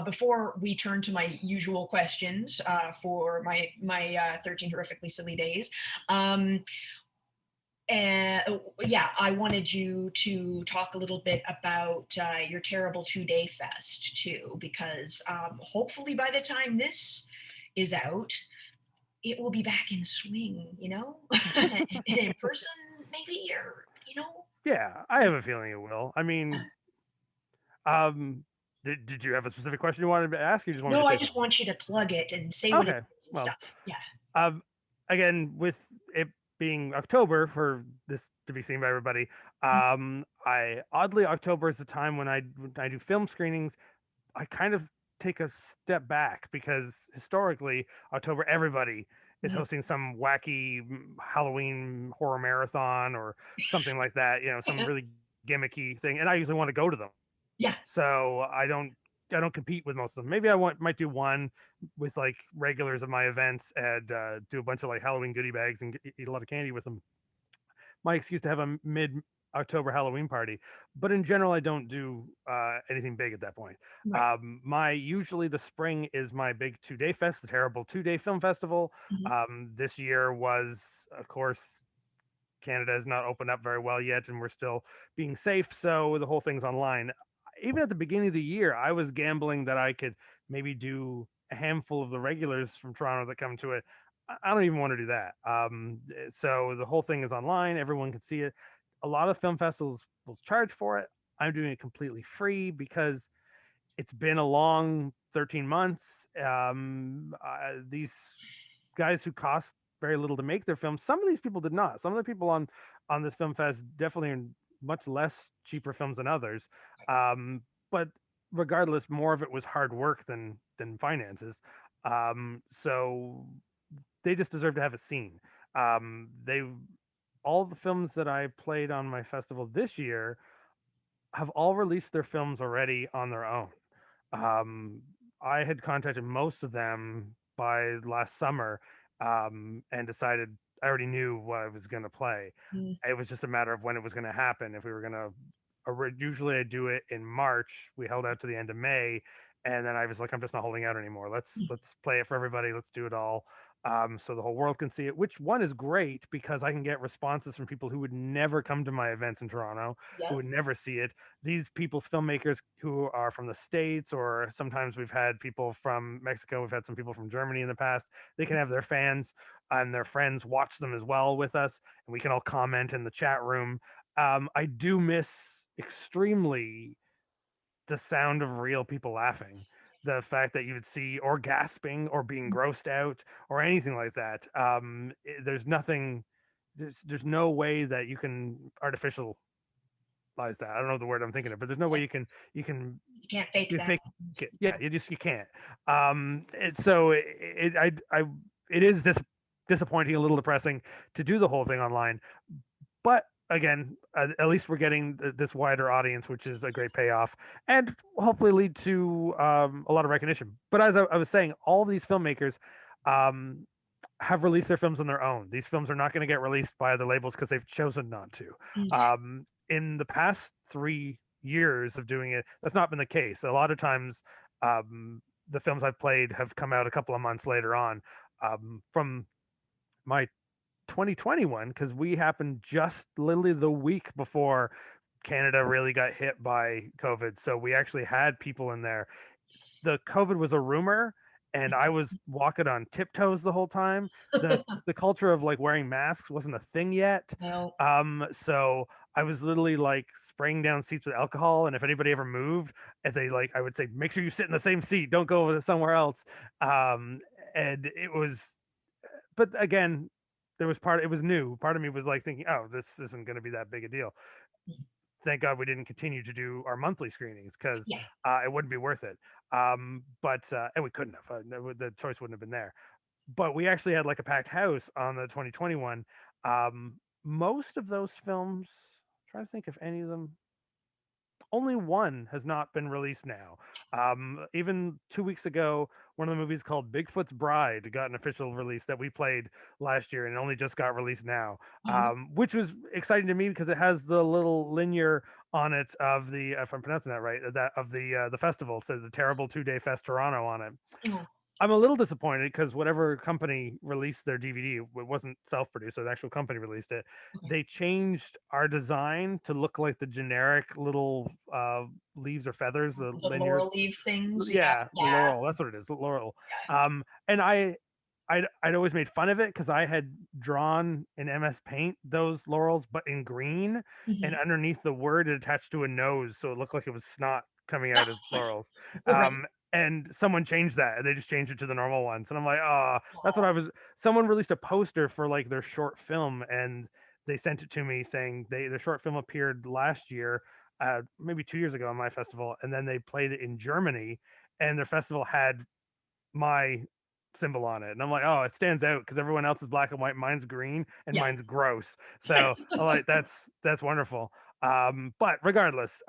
Before we turn to my usual questions for my 13 horrifically silly days, and yeah, I wanted you to talk a little bit about your terrible 2 day fest too, because hopefully by the time this is out, it will be back in swing, in person, maybe, or Yeah, I have a feeling it will. I mean, um, did you have a specific question you wanted to ask? Or you just want me No, to I say just something? want you to plug it and say what it Okay, is and well, stuff. Yeah. um, again, with it being October for this to be seen by everybody, I oddly October is the time when I do film screenings. I kind of take a step back because historically October everybody is Mhm. hosting some wacky Halloween horror marathon or something like that, some really gimmicky thing, and I usually want to go to them. Yeah. So I don't compete with most of them. Maybe might do one with like regulars of my events and do a bunch of like Halloween goodie bags and eat a lot of candy with them. My excuse to have a mid October Halloween party, but in general, I don't do anything big at that point. Right. My usually the spring is my big 2 day fest, the terrible 2 day film festival. Mhm. This year was, of course, Canada has not opened up very well yet, and we're still being safe, so the whole thing's online. Even at the beginning of the year, I was gambling that I could maybe do a handful of the regulars from Toronto that come to it. I don't even want to do that. So the whole thing is online. Everyone can see it. A lot of film festivals will charge for it. I'm doing it completely free because it's been a long 13 months. These guys who cost very little to make their films, some of these people did not. Some of the people on this film fest definitely are much less cheaper films than others. But regardless, more of it was hard work than finances. So they just deserve to have a scene. They all the films that I played on my festival this year have all released their films already on their own. Um, I had contacted most of them by last summer, and decided I already knew what I was going to play. Mhm. It was just a matter of when it was going to happen. If we were going to, usually I do it in March. We held out to the end of May, and then I was like, I'm just not holding out anymore. Let's play it for everybody. Let's do it all. So the whole world can see it. Which one is great because I can get responses from people who would never come to my events in Toronto, who Yep. would never see it. These people's filmmakers who are from the States, or sometimes we've had people from Mexico, we've had some people from Germany in the past. They can have their fans and their friends watch them as well with us, and we can all comment in the chat room. I do miss extremely the sound of real people laughing. The fact that you would see or gasping or being grossed out or anything like that. There's nothing. There's no way that you can artificial that. I don't know the word I'm thinking of, but there's no way Yeah. you can You can't fake you that. fake it. Yeah, you can't. So it is disappointing, a little depressing to do the whole thing online. But again, at least we're getting this wider audience, which is a great payoff, and hopefully lead to a lot of recognition. But as I was saying, all of these filmmakers um, have released their films on their own. These films are not going to get released by other labels because they've chosen not to. Mhm. In the past 3 years of doing it, that's not been the case. A lot of times, the films I've played have come out a couple of months later on. From my 2021, because we happened just literally the week before Canada really got hit by COVID. So we actually had people in there. The COVID was a rumor, and I was walking on tiptoes the whole time. The culture of like wearing masks wasn't a thing yet. No. So I was literally like spraying down seats with alcohol, and if anybody ever moved, if they like, I would say, make sure you sit in the same seat, don't go somewhere else. Um, and it was, but again, there was it was new. Part of me was like thinking, oh, this isn't going to be that big a deal. Thank God we didn't continue to do our monthly screenings because Yeah. it wouldn't be worth it. But and we couldn't have. The choice wouldn't have been there. But we actually had like a packed house on the 2021. Most of those films, I'm trying to think if any of them, only one has not been released now. Even 2 weeks ago, one of the movies called Bigfoot's Bride got an official release that we played last year and only just got released now, Oh, no. which was exciting to me because it has the little linear on it of the, if I'm pronouncing that right, that of the festival. It says the Terrible 2 Day Fest Toronto on it. Oh, I'm a little disappointed because whatever company released their DVD, it wasn't self-produced, so the actual company released it. okay. They changed our design to look like the generic little leaves or feathers, the The linear, laurel leaf things. Yeah, yeah, the yeah, laurel. That's what it is, the laurel. yeah. And I'd always made fun of it because I had drawn in MS Paint those laurels, but in green, and Mhm. underneath the word it attached to a nose, so it looked like it was snot coming out as laurels. Right. And someone changed that, and they just changed it to the normal ones. And I'm like, oh, that's what Aw. I was. Someone released a poster for like their short film, and they sent it to me saying their short film appeared last year, maybe 2 years ago on my festival, and then they played it in Germany, and their festival had my symbol on it. And I'm like, oh, it stands out because everyone else is black and white. Mine's green and Yeah. mine's gross. So I'm like, that's wonderful. But regardless,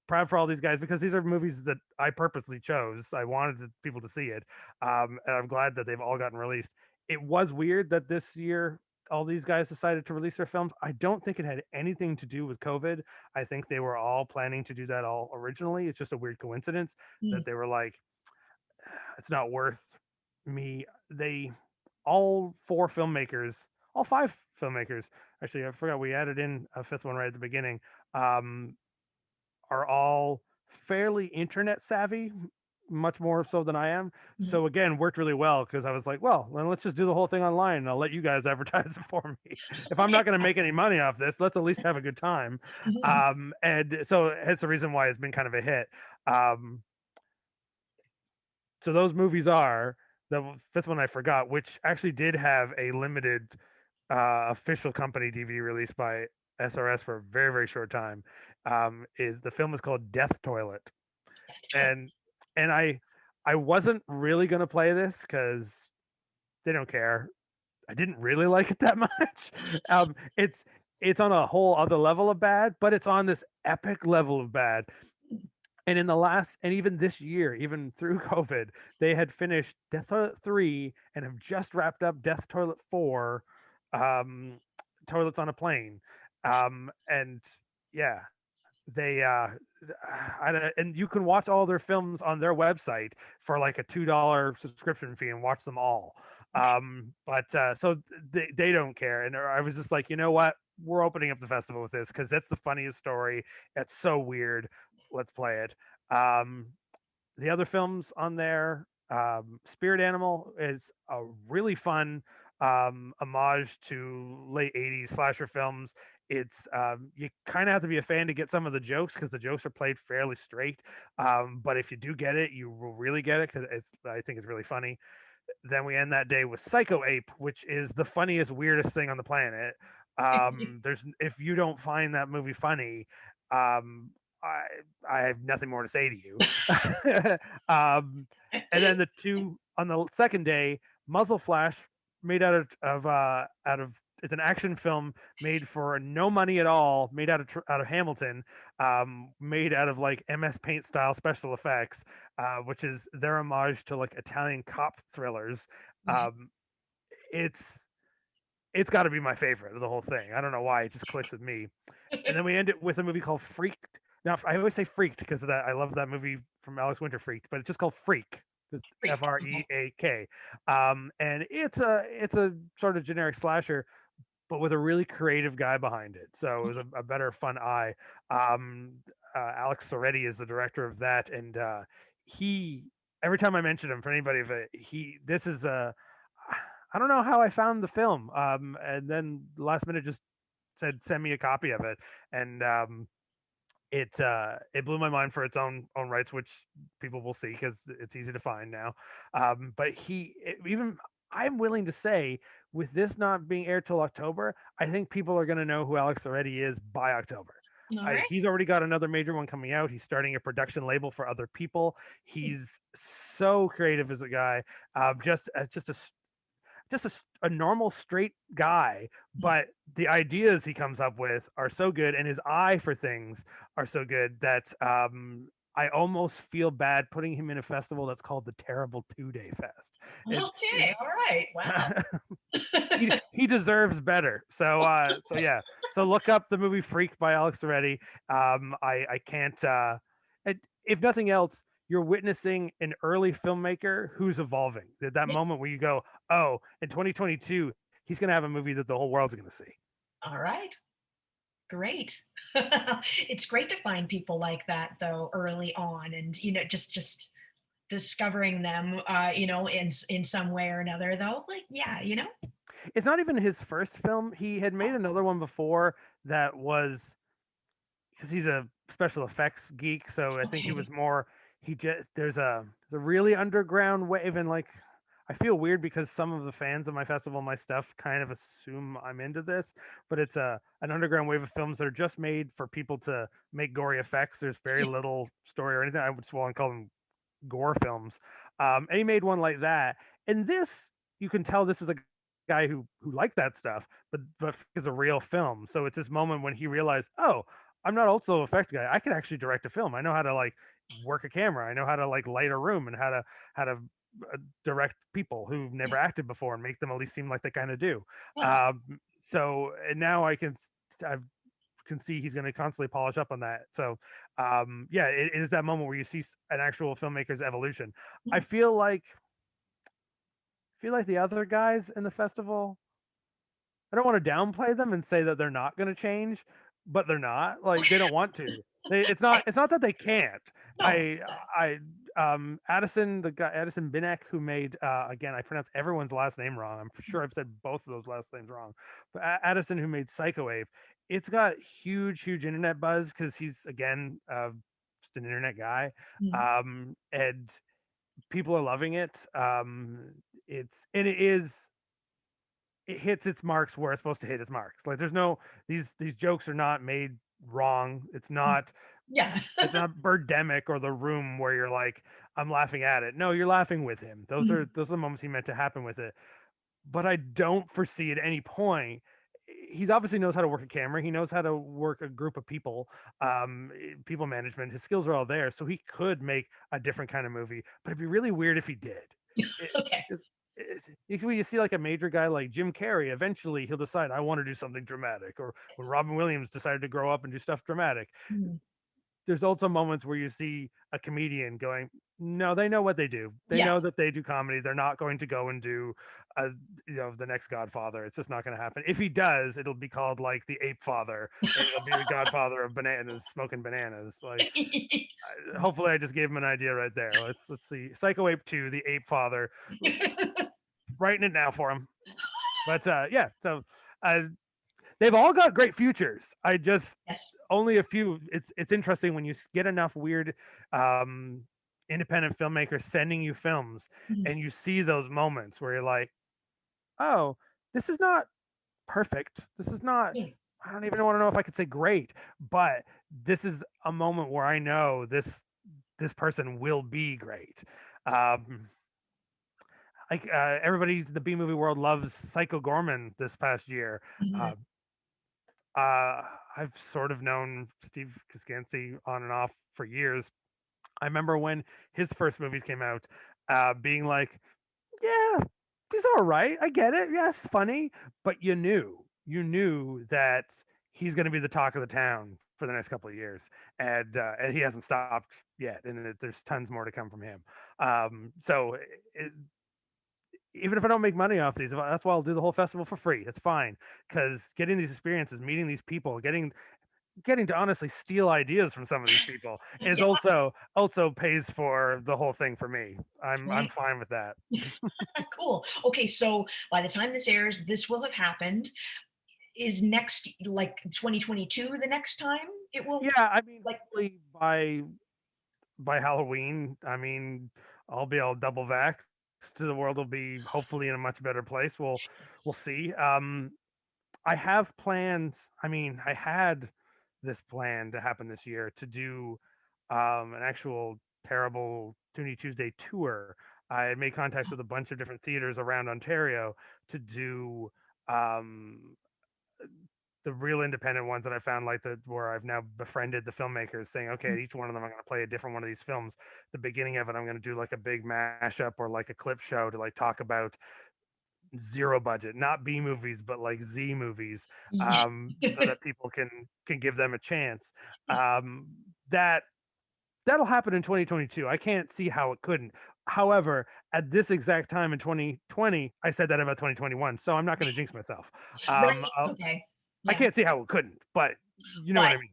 proud for all these guys because these are movies that I purposely chose. I wanted people to see it. And I'm glad that they've all gotten released. It was weird that this year all these guys decided to release their films. I don't think it had anything to do with COVID. I think they were all planning to do that all originally. It's just a weird coincidence that Mm, they were like, it's not worth me. They all four filmmakers, all five filmmakers. Actually, I forgot we added in a fifth one right at the beginning. Um, are all fairly internet savvy, much more so than I am. mhm, So again, worked really well because I was like, well, then let's just do the whole thing online and I'll let you guys advertise it for me. If I'm not going to make any money off this, let's at least have a good time. mhm. And so it's the reason why it's been kind of a hit. Um, so those movies are the fifth one I forgot, which actually did have a limited official company DVD released by SRS for a very very short time. Is the film is called Death Toilet, Death toy. and and I wasn't really gonna play this because they don't care. I didn't really like it that much. Um, it's it's on a whole other level of bad, but it's on this epic level of bad. And in the last, and even this year, even through COVID, they had finished Death Toilet 3 and have just wrapped up Death Toilet 4, um, Toilets on a Plane. And yeah, they, and you can watch all their films on their website for like a $2 subscription fee and watch them all. But so they don't care. And I was just like, you know what? We're opening up the festival with this because that's the funniest story. It's so weird. Let's play it. Um, the other films on there, Spirit Animal is a really fun homage to late 80s slasher films. It's you kind of have to be a fan to get some of the jokes because the jokes are played fairly straight. But if you do get it, you will really get it because I think it's really funny. Then we end that day with Psychoape, which is the funniest, weirdest thing on the planet. There's if you don't find that movie funny, um, I I have nothing more to say to you. um, and then the two on the second day, Muzzle Flash, made out of it's an action film made for no money at all, made out of Hamilton, made out of like MS Paint style special effects, which is their homage to like Italian cop thrillers. Okay. Um, it's it's got to be my favorite of the whole thing. I don't know why it just clicks with me. And then we end it with a movie called Freaked. Now I always say Freaked because of that. I love that movie from Alex Winter, Freaked, but it's just called Freak. Just Freak. Okay. Freak. And it's a sort of generic slasher, but with a really creative guy behind it. So it was a better fun eye. Um, Alex Soretti is the director of that, and he every time I mention him for anybody of it, he this is a I don't know how I found the film, and then last minute just said send me a copy of it, and it blew my mind for its own rights, which people will see because it's easy to find now. But even I'm willing to say with this not being aired till October, I think people are going to know who Alex already is by October. All right. He's already got another major one coming out. He's starting a production label for other people. He's so creative as a guy. Just a normal straight guy, but the ideas he comes up with are so good and his eye for things are so good that I almost feel bad putting him in a festival that's called the Terrible 2-Day Fest. It Okay, all right. Wow. he deserves better. So yeah. So look up the movie Freak by Alex Reddy. I can't. If nothing else, you're witnessing an early filmmaker who's evolving. That Yeah, moment where you go, oh, in 2022, he's going to have a movie that the whole world's going to see. all right. Great. It's great to find people like that though early on, and just discovering them, in some way or another though. Like, yeah, It's not even his first film. He had made another one before that was because he's a special effects geek. So I think he okay. was more. He just there's a really underground wave, and like I feel weird because some of the fans of my festival, my stuff, kind of assume I'm into this, but it's a an underground wave of films that are just made for people to make gory effects. There's very little story or anything. I would just want to call them gore films. And he made one like that. And this, you can tell this is a guy who liked that stuff, but is a real film. So it's this moment when he realized, oh, I'm not also a effect guy. I can actually direct a film. I know how to like work a camera. I know how to like light a room and how to direct people who've never acted before and make them at least seem like they kind of do. Well, So and now I can see he's going to constantly polish up on that. So yeah, it is that moment where you see an actual filmmaker's evolution. I feel like the other guys in the festival, I don't want to downplay them and say that they're not going to change, but they're not. Like they don't want to. right. It's not that they can't. No. I I Addison, the guy Addison Binek who made again I pronounce everyone's last name wrong. I'm sure I've said both of those last names wrong. But Addison who made Psychoape, it's got huge internet buzz because he's again just an internet guy. Mhm. And people are loving it. It is it hits its marks where it's supposed to hit its marks. Like there's no these jokes are not made wrong. Yeah. It's not Birdemic or The Room where you're like I'm laughing at it. No, you're laughing with him. Mhm. Those are the moments he meant to happen with it. But I don't foresee at any point he's obviously knows how to work a camera. He knows how to work a group of people, people management. His skills are all there, so he could make a different kind of movie. But it'd be really weird if he did. It, Okay. when you see like a major guy like Jim Carrey, eventually he'll decide I want to do something dramatic. Or when Robin Williams decided to grow up and do stuff dramatic, Mhm. there's also moments where you see a comedian going, no, they know what they do. They Yeah. know that they do comedy. They're not going to go and do, a, the next Godfather. It's just not going to happen. If he does, it'll be called like the Ape Father, and it'll be the Godfather of bananas, smoking bananas. Like, hopefully, I just gave him an idea right there. Let's see, Psychoape 2, the Ape Father, writing it now for him. But yeah, so uh, they've all got great futures. I just Yes. only a few. It's interesting when you get enough weird um, independent filmmakers sending you films, Mhm. and you see those moments where you're like, oh, this is not perfect. This is not. Yeah. I don't even want to know if I could say great, but this is a moment where I know this person will be great. Um, like everybody, the B movie world loves Psycho Gorman this past year. Mhm. Uh, I've sort of known Steve Koskinsky on and off for years. I remember when his first movies came out, being like, "Yeah, he's all right. I get it. Yes, funny." But you knew that he's going to be the talk of the town for the next couple of years, and he hasn't stopped yet. And there's tons more to come from him. So even if I don't make money off these, that's why I'll do the whole festival for free. It's fine because getting these experiences, meeting these people, getting to honestly steal ideas from some of these people is Yeah. also pays for the whole thing for me. I'm Right. fine with that. Cool. Okay, so by the time this airs, this will have happened. Is next, like, 2022 the next time it will, Yeah, I mean, like, hopefully by Halloween, I mean, I'll be all double vaxxed. The world will be hopefully in a much better place. We'll see. I have plans. I mean, I had this plan to happen this year to do an actual terrible Toonie Tuesday tour. I had made contacts with a bunch of different theaters around Ontario to do um, the real independent ones that I found, like the where I've now befriended the filmmakers, saying, okay, at each one of them, I'm going to play a different one of these films. The beginning of it, I'm going to do like a big mashup or like a clip show to like talk about zero budget, not B movies, but like Z movies, Yeah. so that people can give them a chance. Um, that that'll happen in 2022. I can't see how it couldn't. However, at this exact time in 2020, I said that about 2021, so I'm not going to jinx myself. Um, Right. I'll, Okay. I Yeah. can't see how it couldn't, but you know what But I mean.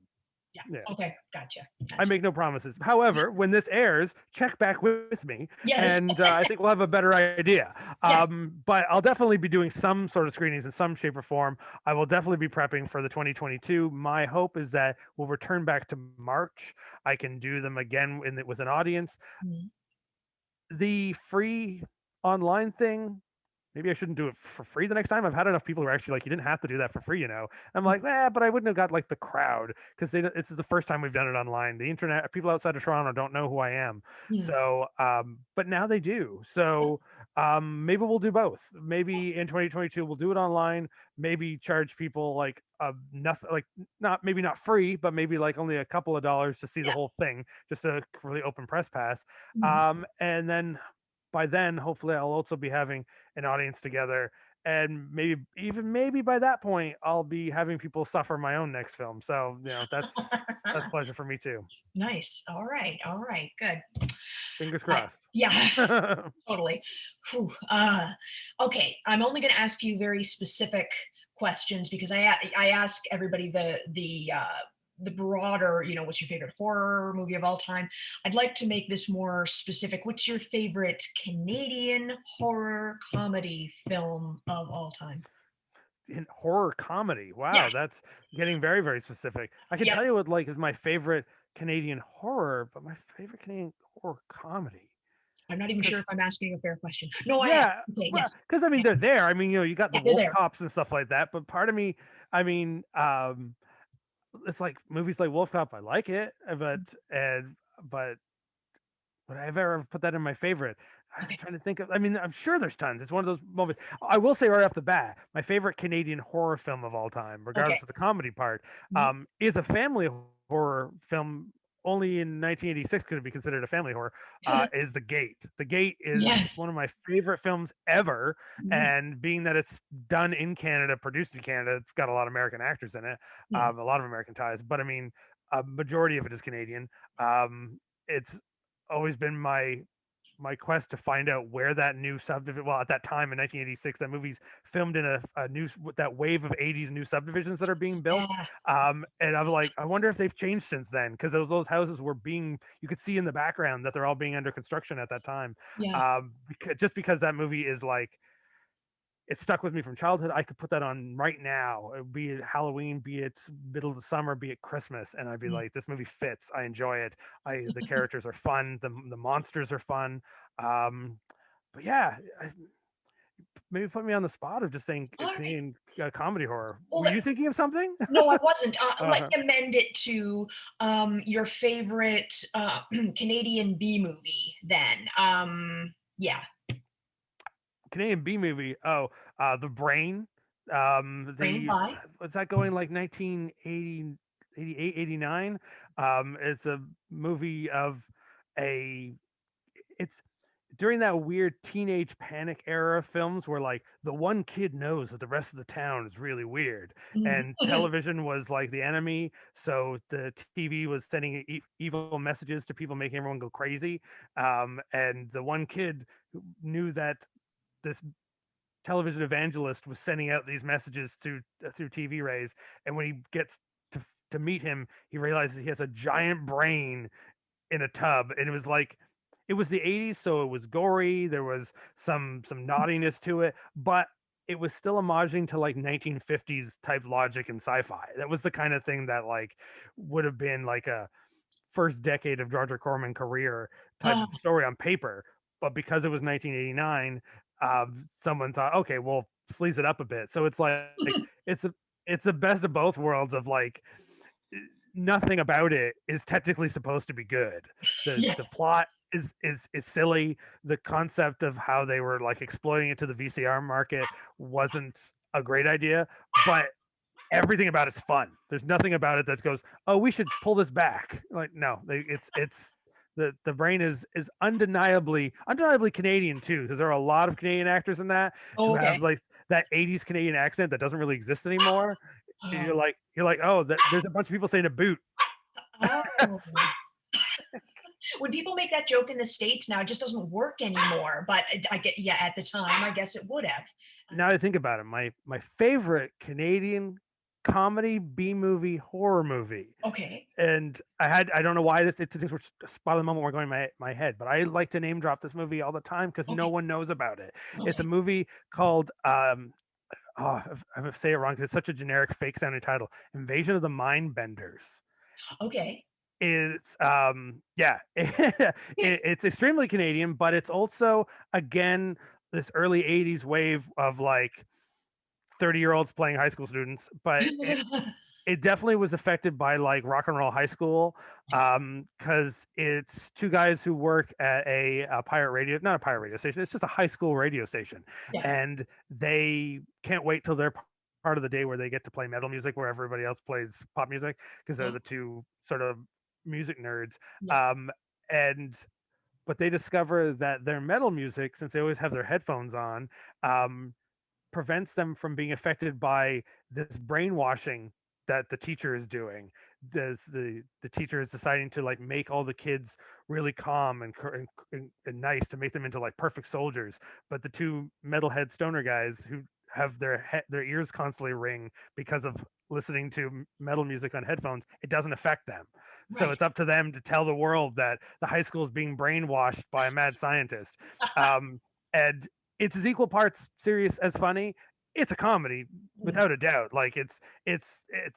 yeah. Yeah. Okay. Gotcha. I Gotcha. make no promises. However, when this airs, check back with me, Yes. and I think we'll have a better idea. Yeah. But I'll definitely be doing some sort of screenings in some shape or form. I will definitely be prepping for the 2022. My hope is that we'll return back to March. I can do them again with an audience. Mhm. The free online thing, maybe I shouldn't do it for free the next time. I've had enough people who are actually like, you didn't have to do that for free, you know. I'm like, but I wouldn't have got like the crowd because it's the first time we've done it online. The internet, people outside of Toronto don't know who I am. Mhm. So, but now they do. So, maybe we'll do both. Maybe in 2022 we'll do it online. Maybe charge people like nothing, like not maybe not free, but maybe like only a couple of dollars to see the Yeah. whole thing, just a really open press pass. Mhm. And then by then, hopefully, I'll also be having an audience together, and maybe by that point I'll be having people suffer my own next film. So that's pleasure for me too. Nice. All right. All right. Good. Fingers I, crossed. yeah. Totally. Whew. Okay, I'm only going to ask you very specific questions because I ask everybody the broader, what's your favorite horror movie of all time? I'd like to make this more specific. What's your favorite Canadian horror comedy film of all time? In horror comedy, Yeah. wow, that's getting very very specific. I can Yep. tell you what like is my favorite Canadian horror, but my favorite Canadian horror comedy. I'm not even Because sure if I'm asking a fair question. No, I am. yeah, Okay. well, Yes. because I mean Yeah. they're there. I mean, you got the Yeah. They're wolf there. cops and stuff like that. But part of me, I mean, it's like movies like Wolf Cop. I like it, but would I ever put that in my favorite? I'm Okay. trying to think of. I mean, I'm sure there's tons. It's one of those moments. I will say right off the bat, my favorite Canadian horror film of all time, Okay. regardless of the comedy part, Mhm. is a family horror film. Only in 1986 could it be considered a family horror. Is The Gate. The Gate is Yes. one of my favorite films ever, Mhm. and being that it's done in Canada, produced in Canada, it's got a lot of American actors in it, Mhm. a lot of American ties. But I mean, a majority of it is Canadian. It's always been my quest to find out where that new subdivision. Well, at that time in 1986, that movie's filmed in a new that wave of 80s new subdivisions that are being built. Yeah. And I'm like, I wonder if they've changed since then because those houses were being. You could see in the background that they're all being under construction at that time. Yeah. Just because that movie is like it stuck with me from childhood. I could put that on right now, be it Halloween, be it middle of the summer, be it Christmas, and I'd be Mhm. like, this movie fits. I enjoy it. The characters are fun. The monsters are fun. Um, but yeah, maybe put me on the spot of just saying All right. Canadian comedy horror. Were Well, you thinking of something? no, I wasn't. Let uh, me amend it to your favorite Canadian B movie then. Yeah. Canadian B movie. Oh, The Brain. Brain The by. was that going like 1980, 88, 89? It's a movie of a it's during that weird teenage panic era of films where like the one kid knows that the rest of the town is really weird Mhm. and television was like the enemy, so the TV was sending evil messages to people making everyone go crazy, and the one kid who knew that this television evangelist was sending out these messages through TV rays, and when he gets to meet him, he realizes he has a giant brain in a tub, and it was the 80s, so it was gory. There was some naughtiness to it, but it was still homaging to like 1950s type logic and sci-fi. That was the kind of thing that like would have been like a first decade of Roger Corman career type Ah, of story on paper, but because it was 1989, someone thought, okay, well, sleaze it up a bit. So it's like it's a it's the best of both worlds of like nothing about it is technically supposed to be good. The yeah. the plot is silly. The concept of how they were like exploiting it to the VCR market wasn't a great idea, but everything about it's fun. There's nothing about it that goes, "Oh, we should pull this back." Like, no, it's the brain is undeniably Canadian too, because there are a lot of Canadian actors in that Oh, who have okay. like that '80s Canadian accent that doesn't really exist anymore. Oh, You're like, oh, there's a bunch of people saying a boot. oh. When people make that joke in the States now, it just doesn't work anymore. But I get, yeah, at the time, I guess it would have. Now I think about it, my favorite Canadian comedy B movie horror movie, Okay. and I don't know why things were spot of the moment were going in my head, but I like to name drop this movie all the time because no Okay. one knows about it. It's a Okay. movie called oh, I'm gonna say it wrong because it's such a generic fake sounding title. Invasion of the Mindbenders. Okay. It's yeah, it's extremely Canadian, but it's also again this early '80s wave of like 30-year-olds playing high school students, but it definitely was affected by like rock and roll high school, because it's two guys who work at a pirate radio, not a pirate radio station, it's just a high school radio station, Yeah. and they can't wait till they're part of the day where they get to play metal music where everybody else plays pop music because they're Huh? the two sort of music nerds, Yeah. um, and but they discover that their metal music, since they always have their headphones on, um, prevents them from being affected by this brainwashing that the teacher is doing. Does the teacher is deciding to like make all the kids really calm and nice to make them into like perfect soldiers, but the two metalhead stoner guys who have their ears constantly ring because of listening to metal music on headphones, it doesn't affect them. So Right. it's up to them to tell the world that the high school is being brainwashed by a mad scientist. Um, and it's as equal parts serious as funny. It's a comedy without a doubt. Like it's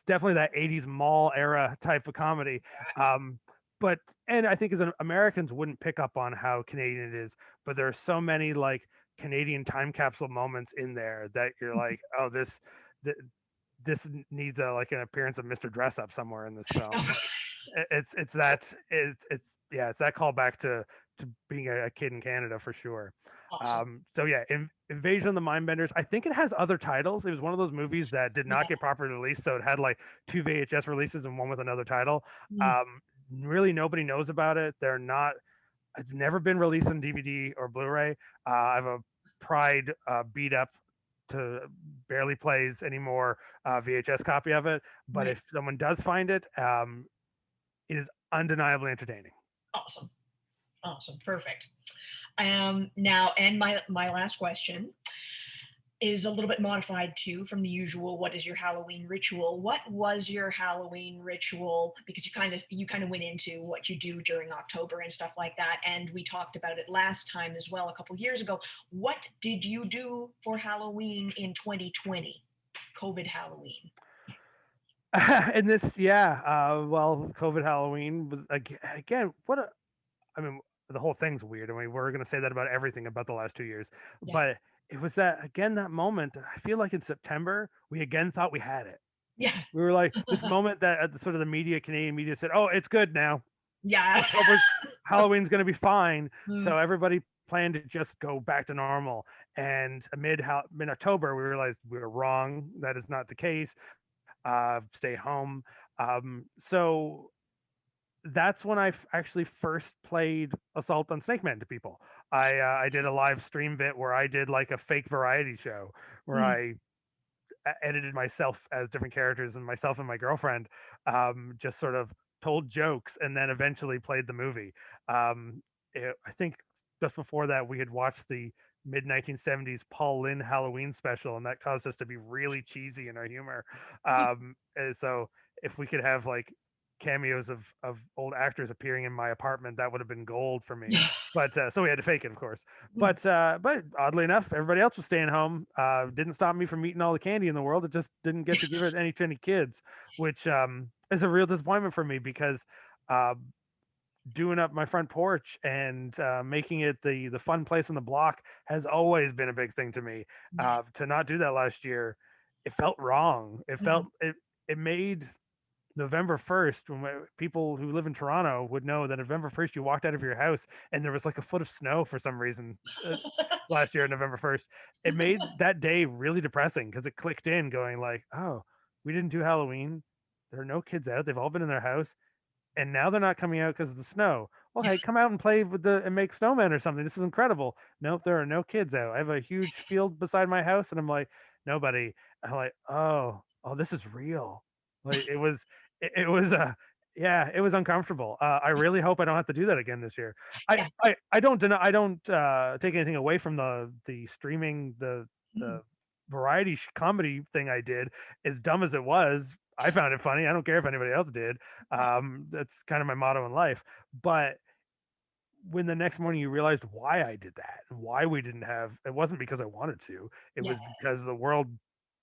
definitely that '80s mall era type of comedy. Um, but and I think as an Americans wouldn't pick up on how Canadian it is, but there are so many like Canadian time capsule moments in there that you're like, oh, th- this needs a like an appearance of Mr. Dress Up somewhere in this film. It's that it's yeah, it's that callback to being a kid in Canada for sure. Awesome. So yeah, Invasion of the Mindbenders. I think it has other titles. It was one of those movies that did not Yeah. get properly released, so it had like two VHS releases and one with another title. Mm. Um, Really, nobody knows about it. They're not. It's never been released on DVD or Blu-ray. I have a Pride beat up to barely plays anymore VHS copy of it. But Right. if someone does find it, it is undeniably entertaining. Awesome. Awesome. Perfect. Now, and my last question is a little bit modified too from the usual. What is your Halloween ritual? What was your Halloween ritual? Because you kind of went into what you do during October and stuff like that, and we talked about it last time as well a couple years ago. What did you do for Halloween in 2020? COVID Halloween. And this, yeah, well, COVID Halloween was again. I mean, the whole thing's weird. I mean, we're gonna say that about everything about the last 2 years, Yeah. but it was that again that moment that I feel like in September we again thought we had it. Yeah. We were like this moment that at the sort of the media, Canadian media said, "Oh, it's good now. Yeah. October's Halloween's gonna be fine." Mm. So everybody planned to just go back to normal. And mid October, we realized we were wrong. That is not the case. Stay home. So that's when actually first played Assault on Snake Man to people. I did a live stream bit where I did like a fake variety show where Mm. I edited myself as different characters and myself and my girlfriend, just sort of told jokes and then eventually played the movie. I think just before that we had watched the mid 1970s Paul Lynde Halloween special, and that caused us to be really cheesy in our humor. And so if we could have like cameos of old actors appearing in my apartment, that would have been gold for me. But so we had to fake it, of course. But oddly enough, everybody else was staying home. Didn't stop me from eating all the candy in the world. It just didn't get to give it any to any kids, which is a real disappointment for me because uh, doing up my front porch and making it the fun place on the block has always been a big thing to me. Yeah. To not do that last year, it felt wrong. Mhm. It made November 1st, when people who live in Toronto would know that November 1st, you walked out of your house and there was like a foot of snow for some reason last year, November 1st. It made that day really depressing because it clicked in going like, oh, we didn't do Halloween. There are no kids out. They've all been in their house, and now they're not coming out because of the snow. Well, hey, come out and play with the and make snowmen or something. This is incredible. Nope, there are no kids out. I have a huge field beside my house, and I'm like, nobody. I'm like, oh, this is real. Like it was yeah, it was uncomfortable. I really hope I don't have to do that again this year. Yeah. I don't deny, I don't take anything away from the streaming, Mhm. the variety comedy thing I did. As dumb as it was, I found it funny. I don't care if anybody else did. That's kind of my motto in life. But when the next morning you realized why I did that and why we didn't have, it wasn't because I wanted to. It Yeah. was because the world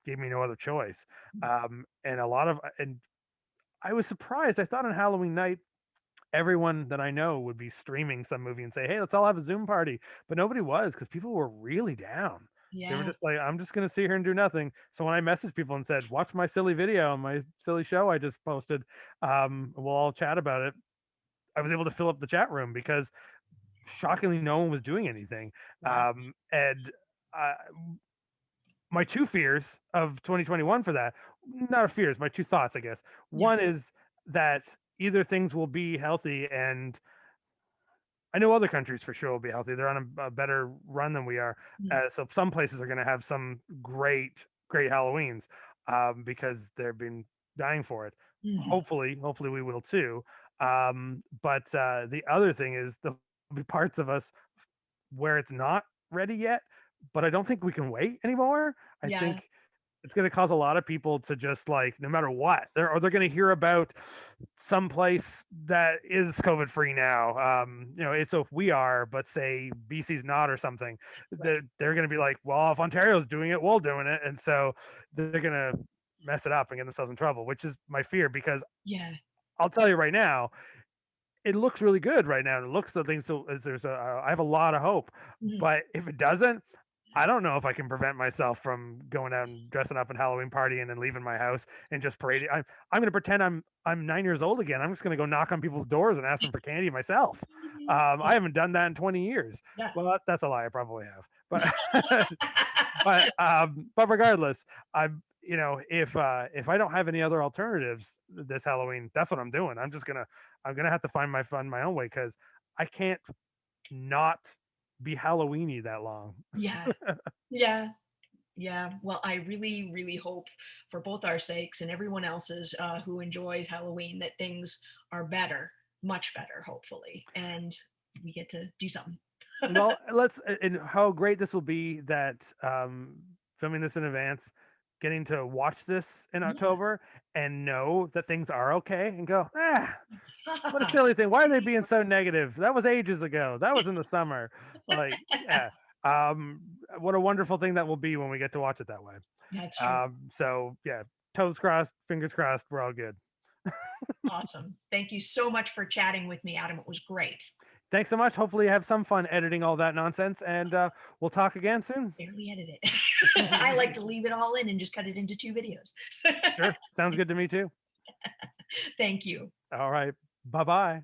gave me no other choice. And a lot of and I was surprised. I thought on Halloween night everyone that I know would be streaming some movie and say, "Hey, let's all have a Zoom party." But nobody was because people were really down. They were Yeah. just like, "I'm just gonna sit here and do nothing." So when I messaged people and said, "Watch my silly video on my silly show I just posted, we'll all chat about it," I was able to fill up the chat room because shockingly no one was doing anything. Wow. And uh, my two fears of 2021 for that, not fears, my two thoughts, I guess. Yeah. One is that either things will be healthy, and I know other countries for sure will be healthy. They're on a better run than we are. Mhm. So some places are going to have some great Halloweens because they've been dying for it. Mhm. Hopefully we will too. But the other thing is there'll be parts of us where it's not ready yet. But I don't think we can wait anymore. I Yeah. think it's going to cause a lot of people to just like no matter what they're going to hear about some place that is COVID free now. So if we are, but say BC's not or something, Right. they're going to be like, well, if Ontario's doing it, we're doing it, and so they're going to mess it up and get themselves in trouble, which is my fear because Yeah. I'll tell you right now, it looks really good right now. It looks the thing. So there's I have a lot of hope, Mhm. but if it doesn't, I don't know if I can prevent myself from going out and dressing up and Halloween partying and leaving my house and just parading. I'm going to pretend I'm 9 years old again. I'm just going to go knock on people's doors and ask them for candy myself. I Yeah. haven't done that in 20 years. Yeah. Well, that's a lie. I probably have, but but regardless, I'm if I don't have any other alternatives this Halloween, that's what I'm doing. I'm gonna have to find my fun my own way because I can't not be Halloweeny that long. Yeah. Yeah. Yeah. Well, I really, really hope for both our sakes and everyone else's who enjoys Halloween that things are better, much better, hopefully, and we get to do something. Well, let's and how great this will be that filming this in advance, getting to watch this in Yeah. October and know that things are okay and go, what a silly thing. Why are they being so negative? That was ages ago. That was in the summer. Like, yeah. Um, what a wonderful thing that will be when we get to watch it that way. That's true. So yeah, toes crossed, fingers crossed, we're all good. Awesome. Thank you so much for chatting with me, Adam. It was great. Thanks so much. Hopefully you have some fun editing all that nonsense, and we'll talk again soon. Barely edit it. I like to leave it all in and just cut it into two videos. Sure. Sounds good to me too. Thank you. All right. Bye bye.